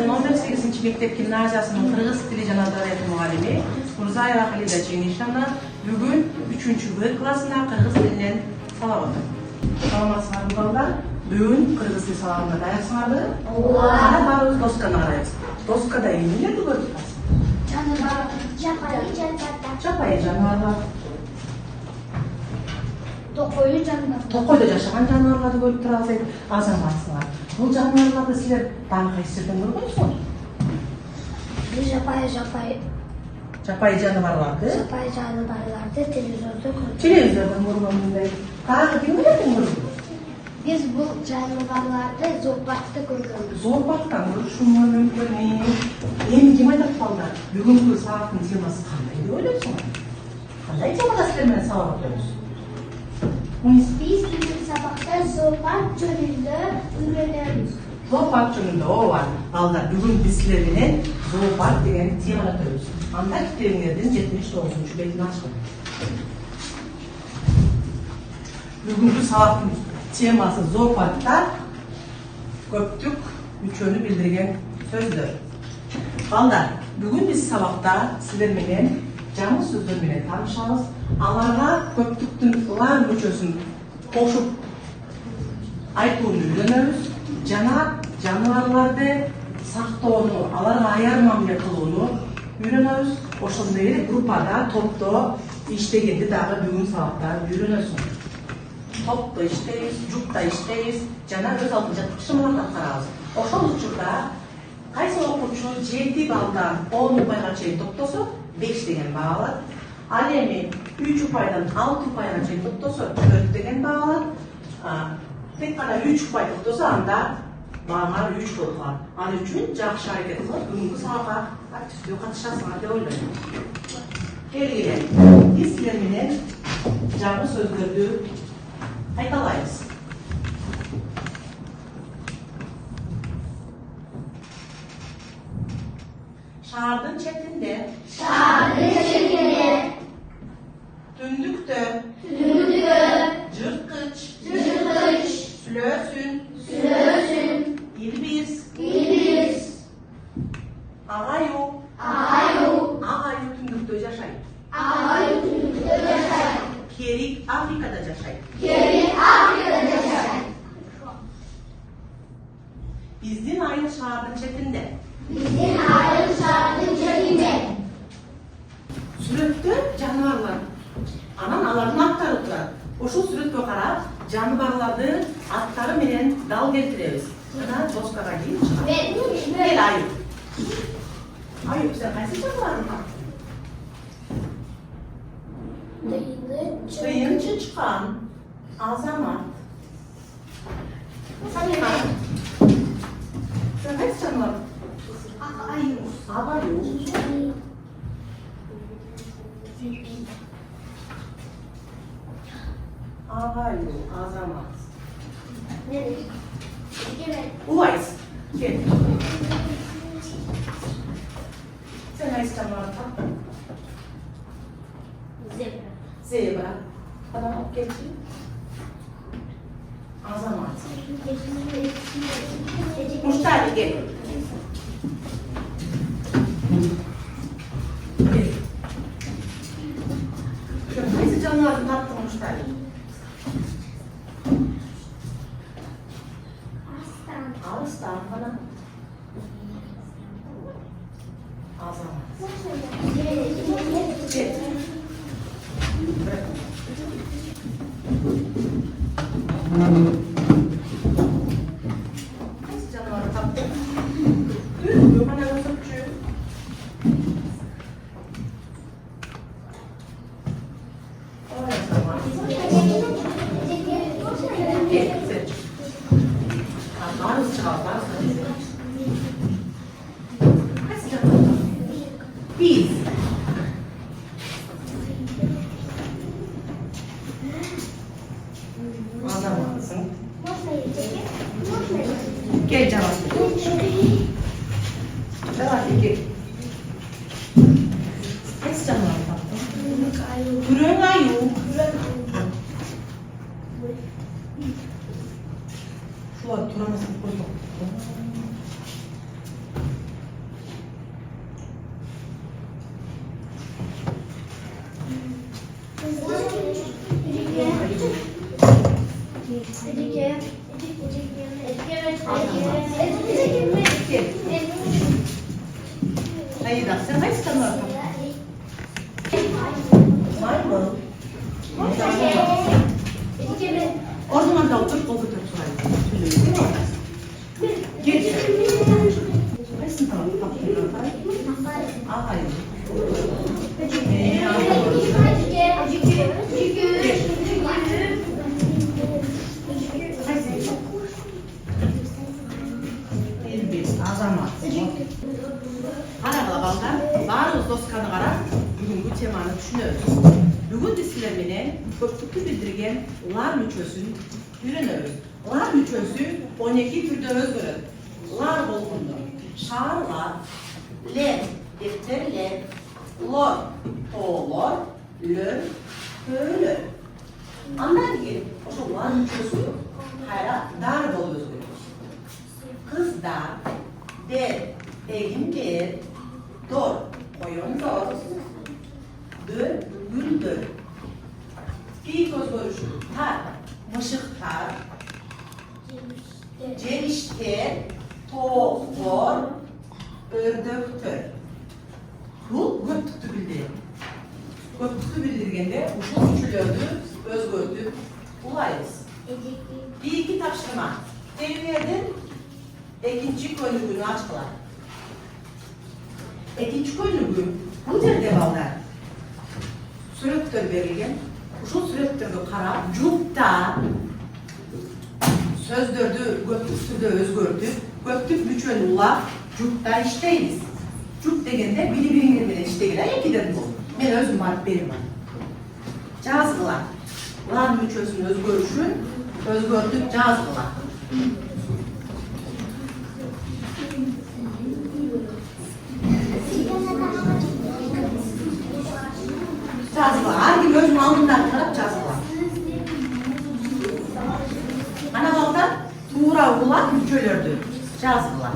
Номер 8 мектеп гимназиясының қырғыз тілі жана әдебиеті мұғалими Мурзаева Халида Чеңишевна бүгін 3-ші В классына қырғыз тілінен сабақ өтті. Саламатсыздар балдар. Бүгін қырғыз тілі сабағына даясыңарды? Ооба. Барыбыз досканы карайбыз. Доскада эмнелерди көрүп атасың? Жаныбар, жапайы жаныбарлар. токойу жаныбар. Токойдо жашаган жаныбарларды көрүп турабыз. Азаматсыңар. Бул жаныбарларды силер дагы кайсы жерден көргөнсүңөр? Жапайы жаныбарларды телевизордо көрдүк. Телевизордон көргөнмүндөй. Дагы кимдерден көрдүңүз? Биз бул жаныбарларды зоопаркта көргөнбүз. Зоопарктан көрүшүңөр мүмкүн. Эми ким айтат балдар? Бүгүнкү сабактын темасы кандай деп ойлойсуңар? Кандай темада силер менен сабак өтөбүз? Биз бүгүнкү сабакта зоопарк жөнүндө үйрөнөбүз. Зоопарк жөнүндө ооба. Балдар, бүгүн биз силер менен зоопарк деген темада өтөбүз. Анда китебиңердин 79 бетин ачыңыз. Бүгүнкү сабактын темасы зоопаркта көптүк үчөнү билдирген сөздөр. Балдар, бүгүн биз сабакта силер менен жаңы сөздөр менен таанышабыз. Аларга көптүктүн улан мүчөсүн кошуп айтууну үйрөнөбүз. Жана жаныбарларды сактоону, аларга аяр мамиле кылууну үйрөнөбүз. Ошондой эле группада, топто иштегенди дагы бүгүн сабакта үйрөнөсүң. Топто иштейбиз, жупта иштейбиз, жана өз алдынча чымаларды аткарабыз. Ошол учурда кайсы окуучу 7 балдан 10 упайга чейин топтосо 5 деген баа алат. Ал эми 3 упайдан 6 упайга чейин топтосо 4 деген баа алат. Тек кана 3 упай топтосо анда бааңар 3 болуп калат. Ал үчүн жакшы аракет кылып бүгүнкү сабакка активдүү катышасыңар деп ойлойм. Келгиле, биз силер менен жаңы сөздөрдү кайталайбыз. Шаардын четинде. Түндүктө. Жырткыч. Сүлөөсүн. Илбиз. Агаю. Агаю түндүктө жашайт. Керик Африкада жашайт. Биздин айыл шаардын четинде. Сүрөттө жаныбарлар. Анан алардын аттары турат. Ошол сүрөткө карап, жаныбарлардын аттары менен дал келтиребиз. Мына доскага кийин чыгат. Кел Айып. Айып, сен кайсы жаныбардың аты? Тыйын чычкан, Азамат. Самиха. Сен кайсы жаныбардың? Агаю. Агаю, Азамат. Уайс. Кел. Сен кайсы жаныбардың? Zebra. Adam geçti. Azamat. Muştari gel. Gel. Neyse canlarını tattı muştari. Arslan falan. Azamat. Gel. Canım tattı. Mana götürücü. Biz. Azamatsın. Gel canım. Devam et. Kes canım. Burun ayu. Şu an turamasını koydum. Hayır, sen kaç tane var? Var mı? O zaman da otur, o götür şuraya. Geç. Kaçsın tamam, al hayır. Barımız dostkanı qarar, bugünkü temanı düşünüyoruz. Bugün disilemine köpüklü bildirgen lar müçösün ürünürüz. Lar müçösü 12 türde özgürür. Lar bolgundur. Şağırlar, ler, defterler, lor, toğlor, lör, höölör. Anlar ki, o lar müçösü hayra dar bol özgürür. Kız dar, der, egin der, dor, koyun dor, dör, gül dör. Bir göz görüşü, tar, mışık tar, ceviş ter, toğ dor, ördök tör. Bu göptüktü bildi. Göptüktü bildirgende uşul üçülördü, öz gördü, ulayız. Bir iki tapşırma. Terbiye'den ikinci koyunu açtılar. İkinci koyunu bu derde bağlar. Sürekli verilgen, uşul sürekli kara, cupta sözdürdü, göptüktü öz gördü, göptük bütçön ula, cupta işteyiz. Cup degende biri birinin bile işteyiler, ya gider bu. Ben özüm var, benim var. Cazgılar. Var mı çözün öz görüşün, öz gördük cazgılar. Cazgılar. Hangi gözün altından taraf cazgılar. Ana balda tuğra uğulan bütçölördü. Cazgılar.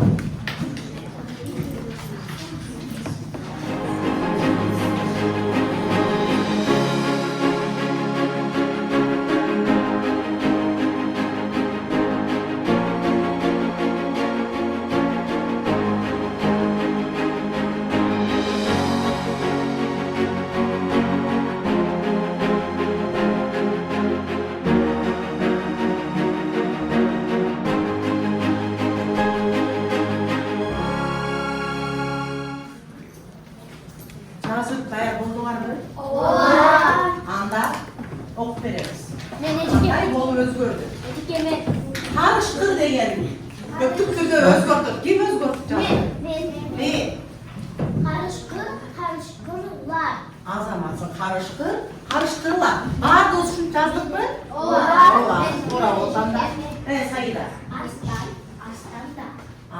Nasıl dayak bolu var mı? Anda ok veririz. Anday bolu öz gördü. Karıştır diyelim. Göktük türde öz gördük. Kim öz gördük canım? Ne? Karışkırlar. Azamatsın karıştır. Karıştırlar. Ağır olsun yazdık mı? Ora olsan da. Evet sayıda. Aslan da.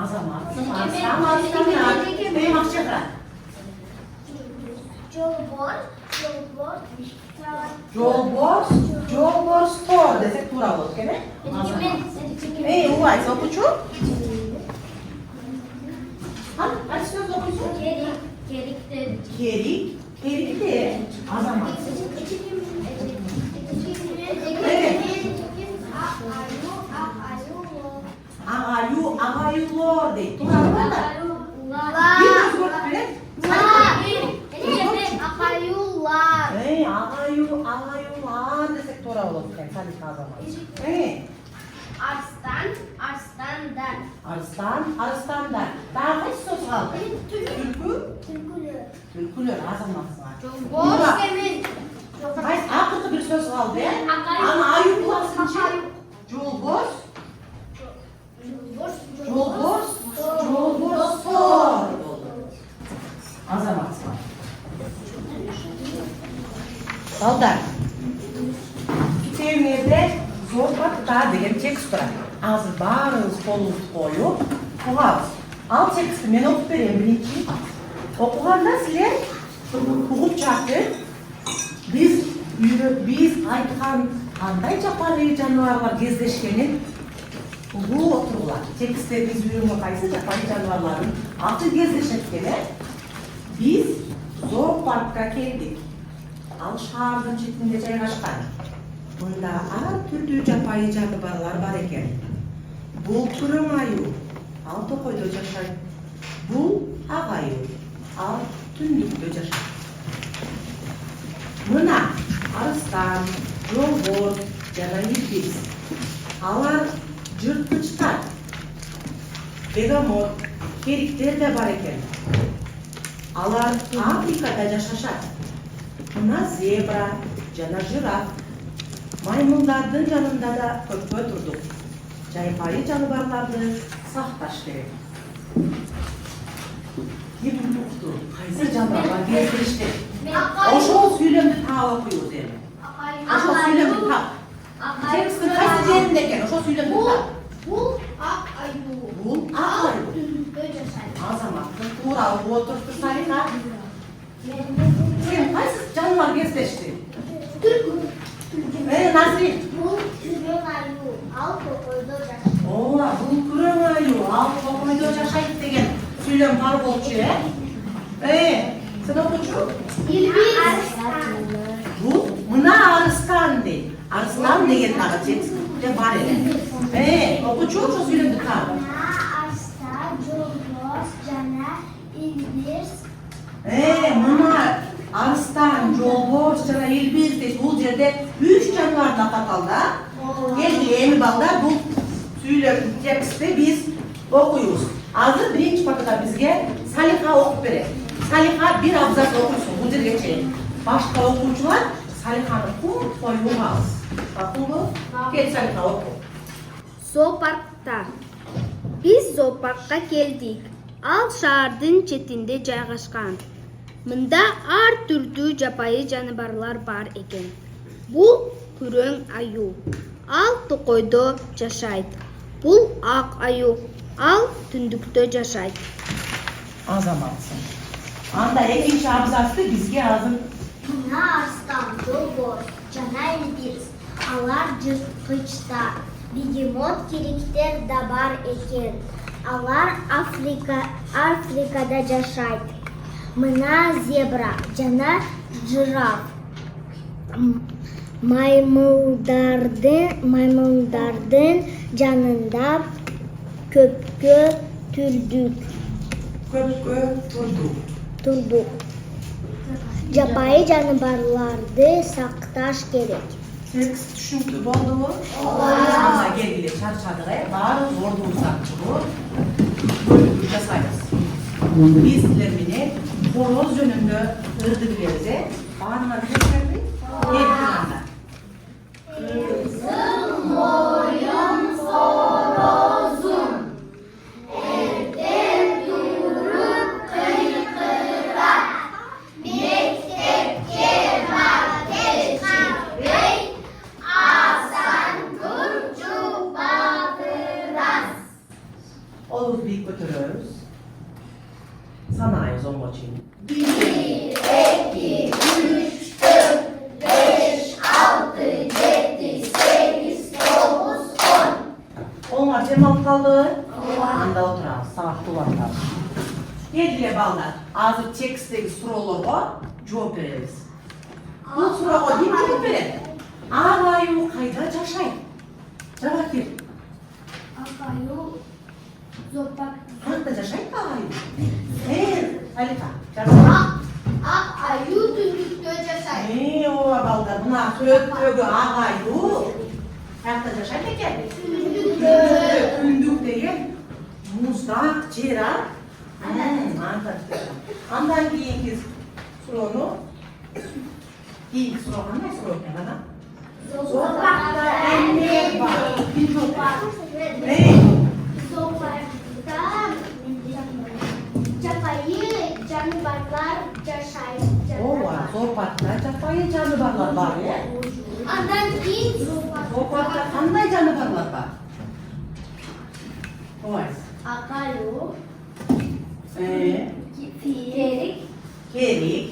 Azamatsın aslan ya. Benim akçaklar. Jolbor store desek tura olur kene. Uvay sokucu. Kaç söz okuyorsun? Kerik de azamatsın. Evet. Ağayulor de. Tura olur da. Bir söz gördük bile. Ağayullar desek tura olur kene. Hadi kazanmayız. Arslandan. Daha kaç söz kaldı? Türkülür, azamatsın. Hayır, akıllı bir söz kaldı ya. Ama ayı bulasın için. Jolbor sor. Azamatsın. Balдар. Sevmede Zorbatta деген текст тұрады. Азыр барыңыз қолыңызды қойып, оқығыз. Ал текстті мен оқып беремін бірінші. Оқығанда сіздер ұғып жатыр. Biz айтқан қандай жапайы жануарлар кездескенін ұғып отырулар. Текстте біз үйренген қайсы жапайы жануарлардың аты кездесеткені. Biz зоопаркқа келдік. Ал шаһардың шетінде жайғашқан. Мұнда әр түрлі жапайы жануарлар бар екен. Бұл күрең аю, ал тоқойда жашайды. Бұл ақ аю, ал түндікте жашайды. Мына арыстан, жолбор, жана ибис. Алар жыртқычтар, бегамот, керіктер де бар екен. Алар Африкада жашашат. Мына зебра, жана жираф. Маймылдардың жанында да көпкө тұрдық. Жайпайы жануарларды сақташ керек. Кім тұқты? Қайсы жануарлар кездешті? Ошол сүйлемді тағы оқиыз ені. Ошол сүйлемді тағы. Текстің қайсы жерінде екен? Ошол сүйлемді тағы. Бұл ақ аю. Бұл ақ аю. Түндікте жашайды. Азаматтың туралы отырды Салиха. Сен қайсы жануар кездешті? Түлкі. Назрин. Бұл күрең аю. Ал тоқойда жашайды. Ола, бұл күрең аю, ал тоқойда жашайды деген сөйлем бар болчу, сен оқучу? Ибис. Бұл мына арыстан дейді. Арыстан деген тағы текстте бар еді. Оқучу, ошо сөйлемді тағы. Мына арыстан, жолбор, жана ибис. Мына арыстан, жолбор, жана илбиз дейді. Бұл жерде 3 жануарды аталды. Келді, эми балдар, бұл сөйлем текстті біз оқуйбуз. Азыр биринчи партада бизге Салиха оқып берет. Салиха бир абзац окуйсун бул жерге чейин. Башка окуучулар Салиханы кум коюп угабыз. Мақулбу? Кел Салиха оку. Зоопаркта. Biz зоопаркка келдик. Ал шаардын четинде жайгашкан. Мында ар түрдүү жапайы жаныбарлар бар экен. Бул күрең аю. Ал токойдо жашайт. Бул ак аю. Ал түндүктө жашайт. Азаматсың. Анда экинчи абзацты бизге азыр. Мына арыстан, жолбор, жана ибис. Алар жырткычтар. Бегемот кериктер да бар экен. Алар Африкада жашайт. Мына зебра жана жираф. Маймылдардын жанында көпкө турдук. Жапайы жаныбарларды сакташ керек. Текст түшүнүктүү болдубу? Ооба. Келгиле чарчадык, баары ордубуздан чыгып, бөлүп жасайбыз. Биз силер менен хороз жөнүндө ырды билебиз, баарына билесиңерби? Келгиле. Кызыл моюн хорозум, эртең туруп кыйкырат, мектепке барып калбай, асан турчу батырас. Олубуз бийик көтөрөбүз. Санайбыз онго чейин. 1, 2, 3, 4, 5, 6, 7, 8, 9, 10. Onlar cem kaldı. Anda oturalım, saat dolanalım. Geldiler ballar. Azır tekstdeki sorularga cevap veririz. Bu soruga kim cevap verir? Ağayu kayda yaşayın. Cevap ver. Ак аю Kayda yaşayın ağayu. Halika. Ак аю түндүктө жашайт. O ballar buna sözdögü ağayu. Kayda yaşayın eken. Kündük деген muzdaq жер. Андан кийинки суроону кийинки суроо кандай суроо экен ана? Зоопаркта эмне бар? Зоопаркта жапайы жаныбарлар жашайт. Ova, zooparkta japayı canavarlar var ya. Andan keyin zoopark. Zooparkta qanday canavarlar var? Oy. Akayu, kerik, Kerik.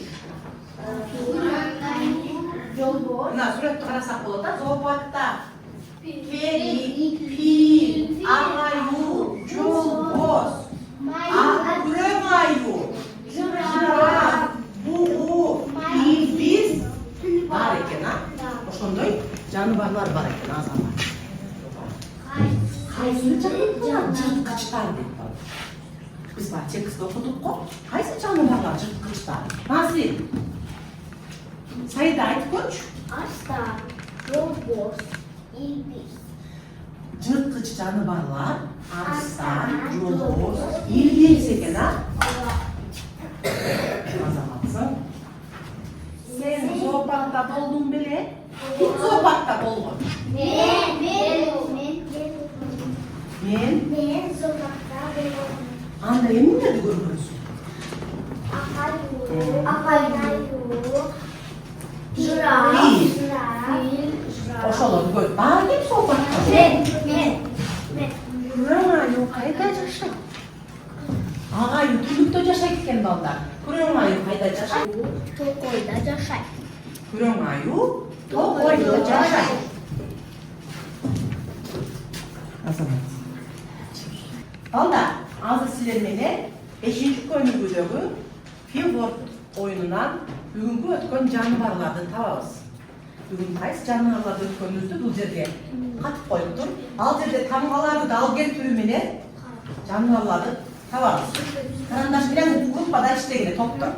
jolbor, Mına suratni qarasak bo'ladi. Zooparkda kerik, fil, agayu, jolboz, kurang ayu, jiraf, buğu, ilbiz var ekan ha. Ошондой жаныбарлар бар экен азамат. Кайсы жаныбарлар жырткычтар деп бар. Биз бар текстте окудук го. Кайсы жаныбарлар жырткычтар? Насил. Сайда айтып көрчү. aslan, jolbor, ilbiz. Жырткыч жаныбарлар арстан, жолбоз, илбиз экен ha. Азаматсың. Sen zooparkta болдуң беле? Ким зooparkta болгон? Мен Zooparkta болдum. анда эмнелерди көргөнсүң? Akayu, jiraf, fil, Ошолорду көрүп, баары ким зooparkta? men. Күрөң аю кайда жашайт? Агайы түлүктө жашайт экен балдар. Күрөң аю кайда жашайт? Tokoyda жашайт. Күрөң аю токойдо жашайт. Азамат. Балдар, азыр силер менен 5-көнүгүдөгү филворд оюнунан бүгүнкү өткөн жаныбарларды табабыз. Бүгүн кайсы жаныбарларды өткөнүбүздү бул жерге катып коюптур. Ал жерде тамгаларды да алып келтирүү менен жаныбарларды табабыз. Карандаш менен группада иштегиле топтор.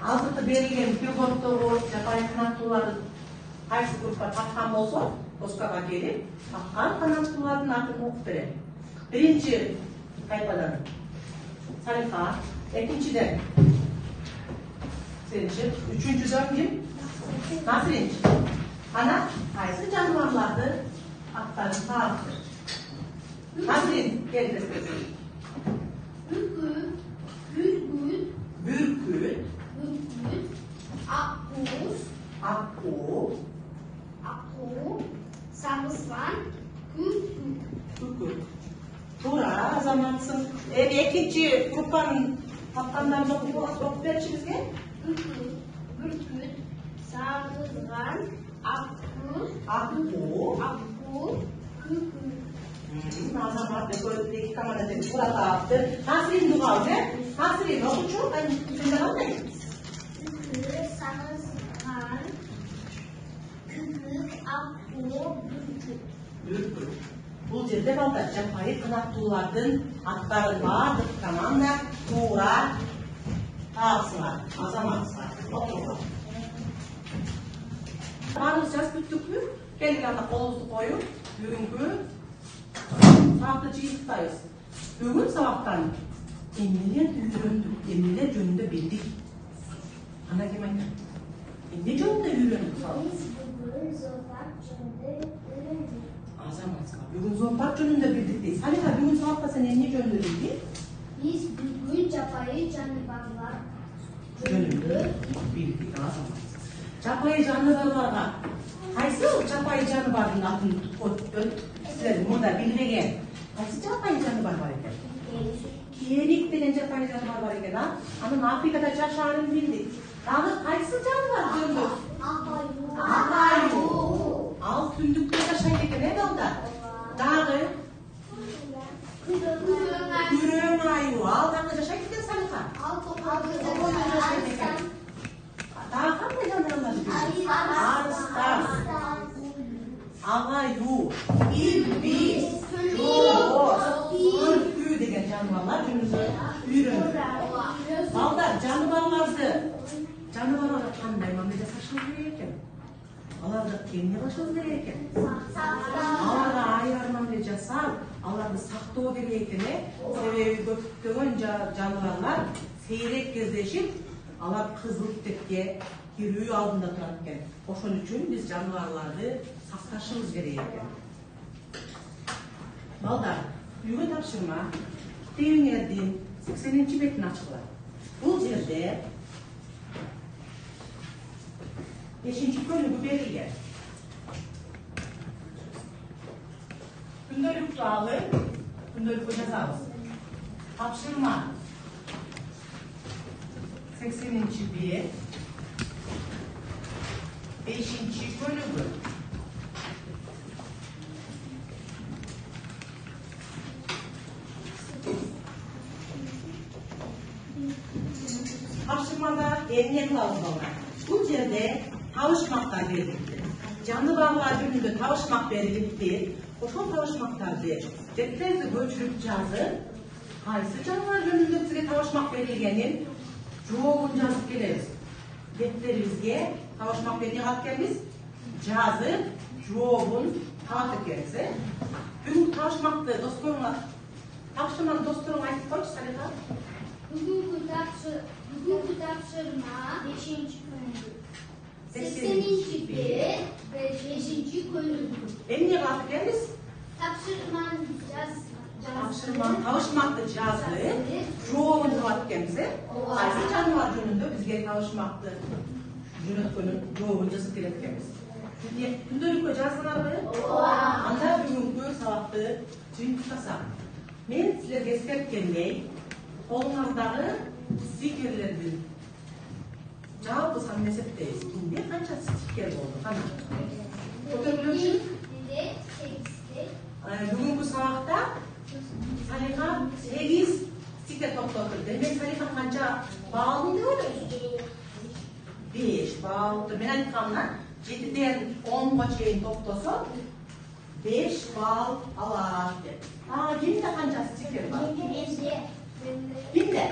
Азыркы берилген филвордтогу жапайы канаттууларды кайсы группа тапкан болсо, доскага келип, тапкан канаттуулардын атын окуп берем. Биринчи тайпадан Салиха, экинчиден Сенчи, үчүнчүдөн ким? Насринч. Ана кайсы жаныбарларды аттарын таапты? Насрин, кел десең. Bürküt, Akku, Sarıslan, Kükürt. Tuğra, azamatsın. İkinci gruppanın tapkanlarını okup verir bizge. Bürküt, Sarıslan, Akku, Azamat ne böyle kamera demiş. Burada taptı. Nasrin duvar ne? Nasrin okuçu. Ben şimdi anlayayım. Bürküt, Sarıslan, Kükürt, Akku, Bürküt. Bu жерде балдар жапайы канаттуулардын аттарын баардык команда туура таапсыңар, азаматсыңар. Окуңар. Баарыбыз жазып бүттүкпү? Келгиле анда колубузду коюп, бүгүнкү сабакты жыйынтыктайбыз. Бүгүн сабактан эмнелерди үйрөндүк, эмнелер жөнүндө билдик. Ana kim aytadi? Ne жолunda үйрөнүп калдыңыз? Biz bugün zoopark жөнүндө öğrendik. Азамат, бүгүн зоопарк жөнүндө билдик дейт. Салиха, бүгүн сабакта сен эмне жөнүндө билдиң? Biz bugün жапайы жаныбарлар Жөнүндө билдик, Азамат. Жапайы жаныбарларга кайсы жапайы жаныбардын атын силер мурда билбеген? Кайсы жапайы жаныбар бар экен? Керик деген жапайы жаныбар бар экен, а? Анын Африкада жашаанын билдик. Дагы кайсы жаныбар жөнүндө? Акаю. Ал түндүктө жашайт экен, балдар? Дагы күрөң аю. Ал дагы жашайт экен, Салиха? Дагы кандай жаныбарлар бар? Арыстан, агаю, илбиз, жолбош, үркү деген жаныбарлар жөнүндө үйрөндүк. Балдар, жаныбарларга кандай мамиле жасашыбыз керек экен? Аларды эмне кылышыбыз керек экен? Аларга аяр мамиле жасап, аларды сактоо керек экен, себеби көптөгөн жаныбарлар сейрек кездешип, алар кызылтекке кирүү алдында турат экен. Ошон үчүн биз жаныбарларды сакташыбыз керек экен. Балдар, үйгө тапшырма китебиңердин 80-бетин ачкыла. Бул жерде 5-бөлүгү берилген. Күндөлүктү алып, күндөлүккө жазабыз. Тапшырма 80-бет 5-бөлүгү. Тапшырмада эмне кылабыз балдар? Бул жерде табышмактар берилипти. Жаныбарлар жөнүндө табышмак берилипти. Ошол табышмактарды деттерди көчүрүп жазып, кайсы жаныбар жөнүндө сизге табышмак берилгенин жообун жазып келебиз. Деттерибизге табышмак берилген экенбиз, жазып, жообун таап экенбиз. Бүгүнкү табышмакты досторуңар, тапшырманы досторуңа айтып койчу, Салиха. Bugünkü tapşırma 80-bet 5-bölümü. Эмне кылып экенбиз? Tapşırmanı Табышмакты жазып, жообун таап экенбиз. Кайсы жаныбар жөнүндө бизге табышмакты жөнөткөнүн жообун жазып келет экенбиз. Күндөлүккө жаздыңарбы? Анда бүгүнкү сабакты жыйынтыктасак. Мен силерге эскерткендей, колуңуздагы стикерлердин жалпысын эсептейбиз. Кимде канча стикер болду? Кана? Көтөрүлүшү? Бүгүнкү сабакта Салиха 8 стикер топтопту. Демек Салиха канча баал алдым деп ойлойсуз? 5 баал алдым. Мен айтканымда 7ден 10га чейин топтосо 5 баал алат деп. Кимде канча стикер бар? Кимде?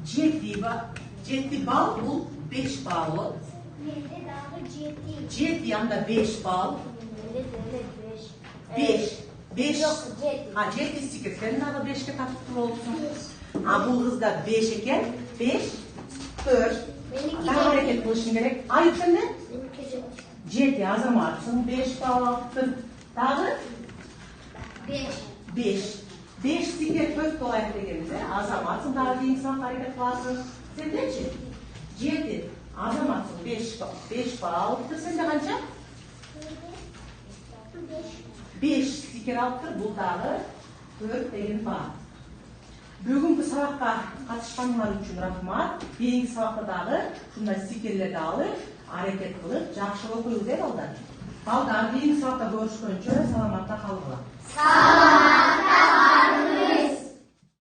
7 баал, бул 5 баал болот. 7 анда 5 баал. 5. 7 стикер. Сен дагы 5ке таптыр болупсуң. Бул кызда 5 экен. 5, 4. Дагы аракет кылышың керек. Айып сенде? 7. Азаматсың 5 баал алыптыр. Дагы 5. 5 стикер көз болайт дегенде, азаматсың дагы кийинки сабакка аракет кыласың. Сендечи? 7. Азаматсың 5 баал алыптыр. Сенде канча? 5 стикер алыптыр. Бул дагы 4 деген баал. Бүгүнкү сабакка катышканыңар үчүн рахмат. Кийинки сабакта дагы ушундай стикерлерди алып, аракет кылып, жакшы окуйбуз, балдар. Балдар, кийинки сабакта көрүшкөнчө саламатта калгыла.